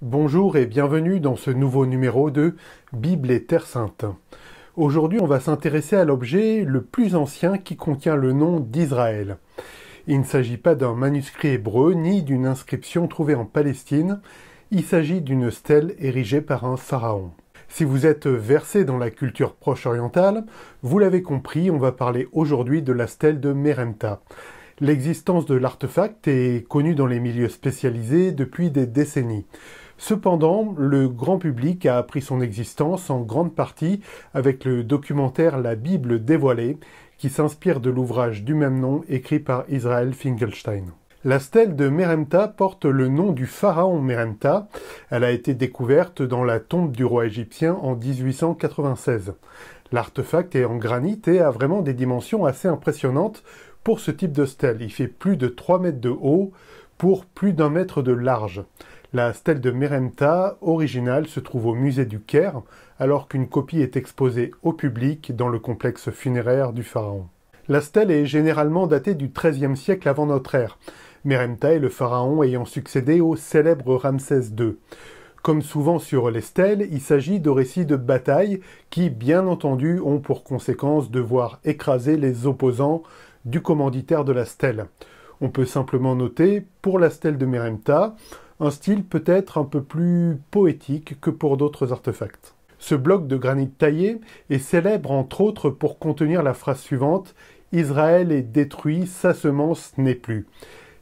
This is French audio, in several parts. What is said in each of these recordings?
Bonjour et bienvenue dans ce nouveau numéro de Bible et Terre Sainte. Aujourd'hui, on va s'intéresser à l'objet le plus ancien qui contient le nom d'Israël. Il ne s'agit pas d'un manuscrit hébreu ni d'une inscription trouvée en Palestine, il s'agit d'une stèle érigée par un pharaon. Si vous êtes versé dans la culture proche-orientale, vous l'avez compris, on va parler aujourd'hui de la stèle de Merenta. L'existence de l'artefact est connue dans les milieux spécialisés depuis des décennies. Cependant, le grand public a appris son existence en grande partie avec le documentaire La Bible dévoilée, qui s'inspire de l'ouvrage du même nom écrit par Israel Finkelstein. La stèle de Merenta porte le nom du pharaon Merenta. Elle a été découverte dans la tombe du roi égyptien en 1896. L'artefact est en granit et a vraiment des dimensions assez impressionnantes pour ce type de stèle. Il fait plus de 3 mètres de haut pour plus d'1 mètre de large. La stèle de Merenta originale se trouve au musée du Caire, alors qu'une copie est exposée au public dans le complexe funéraire du pharaon. La stèle est généralement datée du XIIIe siècle avant notre ère. Merenta est le pharaon ayant succédé au célèbre Ramsès II. Comme souvent sur les stèles, il s'agit de récits de batailles qui, bien entendu, ont pour conséquence de voir écraser les opposants du commanditaire de la stèle. On peut simplement noter, pour la stèle de Merenta, un style peut-être un peu plus poétique que pour d'autres artefacts. Ce bloc de granit taillé est célèbre entre autres pour contenir la phrase suivante « Israël est détruit, sa semence n'est plus ».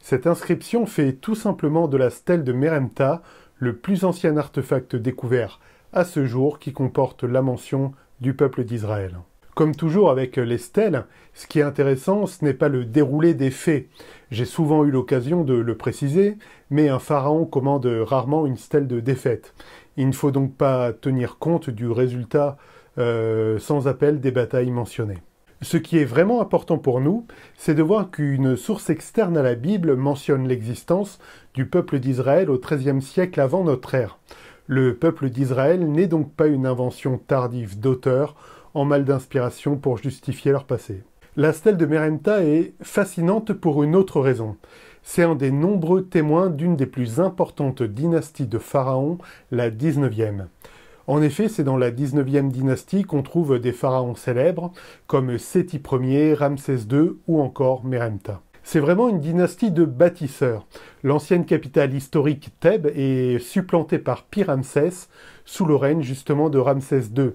Cette inscription fait tout simplement de la stèle de Merenta le plus ancien artefact découvert à ce jour qui comporte la mention du peuple d'Israël. Comme toujours avec les stèles, ce qui est intéressant, ce n'est pas le déroulé des faits. J'ai souvent eu l'occasion de le préciser, mais un pharaon commande rarement une stèle de défaite. Il ne faut donc pas tenir compte du résultat sans appel des batailles mentionnées. Ce qui est vraiment important pour nous, c'est de voir qu'une source externe à la Bible mentionne l'existence du peuple d'Israël au XIIIe siècle avant notre ère. Le peuple d'Israël n'est donc pas une invention tardive d'auteurs en mal d'inspiration pour justifier leur passé. La stèle de Merenta est fascinante pour une autre raison. C'est un des nombreux témoins d'une des plus importantes dynasties de pharaons, la 19e. En effet, c'est dans la 19e dynastie qu'on trouve des pharaons célèbres, comme Séti Ier, Ramsès II ou encore Merenta. C'est vraiment une dynastie de bâtisseurs. L'ancienne capitale historique Thèbes est supplantée par Pi-Ramsès, sous le règne justement de Ramsès II.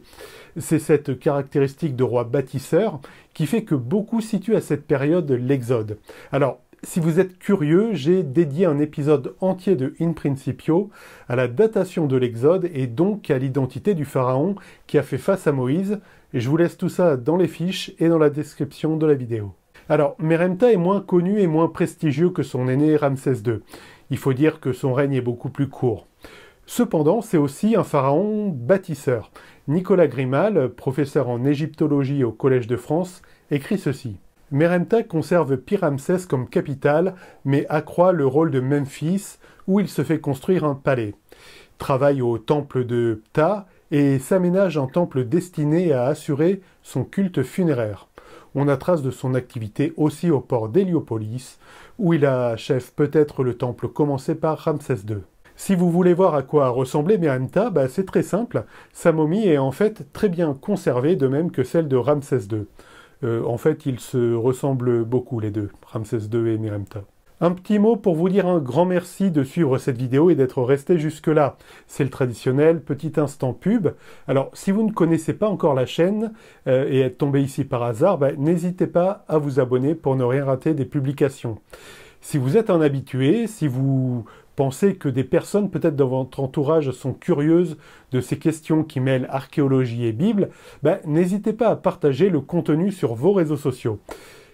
C'est cette caractéristique de roi bâtisseur qui fait que beaucoup situent à cette période l'Exode. Alors, si vous êtes curieux, j'ai dédié un épisode entier de In Principio à la datation de l'Exode et donc à l'identité du pharaon qui a fait face à Moïse. Et je vous laisse tout ça dans les fiches et dans la description de la vidéo. Alors, Merenta est moins connu et moins prestigieux que son aîné Ramsès II. Il faut dire que son règne est beaucoup plus court. Cependant, c'est aussi un pharaon bâtisseur. Nicolas Grimal, professeur en égyptologie au Collège de France, écrit ceci. Merenta conserve Pi-Ramsès comme capitale, mais accroît le rôle de Memphis, où il se fait construire un palais. Travaille au temple de Ptah et s'aménage un temple destiné à assurer son culte funéraire. On a trace de son activité aussi au port d'Héliopolis, où il achève peut-être le temple commencé par Ramsès II. Si vous voulez voir à quoi ressemblait Merenta, c'est très simple. Sa momie est en fait très bien conservée, de même que celle de Ramsès II. En fait, ils se ressemblent beaucoup les deux, Ramsès II et Merenta. Un petit mot pour vous dire un grand merci de suivre cette vidéo et d'être resté jusque-là. C'est le traditionnel petit instant pub. Alors, si vous ne connaissez pas encore la chaîne et êtes tombé ici par hasard, n'hésitez pas à vous abonner pour ne rien rater des publications. Si vous êtes un habitué, si vous pensez que des personnes peut-être dans votre entourage sont curieuses de ces questions qui mêlent archéologie et Bible, n'hésitez pas à partager le contenu sur vos réseaux sociaux.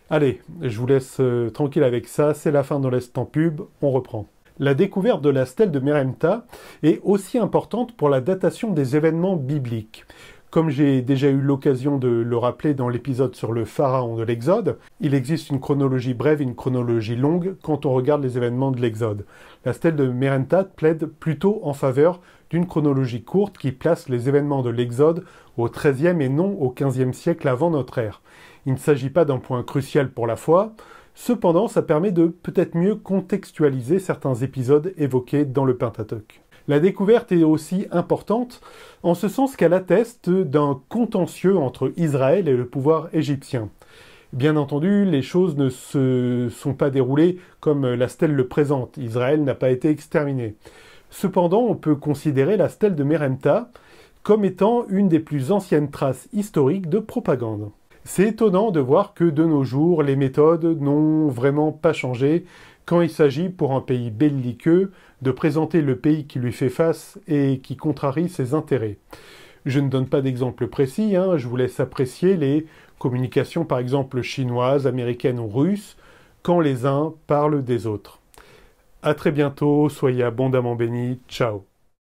Allez, je vous laisse tranquille avec ça, c'est la fin de l'instant pub, on reprend. La découverte de la stèle de Merenta est aussi importante pour la datation des événements bibliques. Comme j'ai déjà eu l'occasion de le rappeler dans l'épisode sur le pharaon de l'Exode, il existe une chronologie brève et une chronologie longue quand on regarde les événements de l'Exode. La stèle de Merenta plaide plutôt en faveur d'une chronologie courte qui place les événements de l'Exode au XIIIe et non au XVe siècle avant notre ère. Il ne s'agit pas d'un point crucial pour la foi, cependant ça permet de peut-être mieux contextualiser certains épisodes évoqués dans le Pentateuque. La découverte est aussi importante en ce sens qu'elle atteste d'un contentieux entre Israël et le pouvoir égyptien. Bien entendu, les choses ne se sont pas déroulées comme la stèle le présente. Israël n'a pas été exterminé. Cependant, on peut considérer la stèle de Meremta comme étant une des plus anciennes traces historiques de propagande. C'est étonnant de voir que de nos jours, les méthodes n'ont vraiment pas changé quand il s'agit pour un pays belliqueux de présenter le pays qui lui fait face et qui contrarie ses intérêts. Je ne donne pas d'exemple précis, je vous laisse apprécier les communications par exemple chinoises, américaines ou russes, quand les uns parlent des autres. À très bientôt, soyez abondamment bénis, ciao.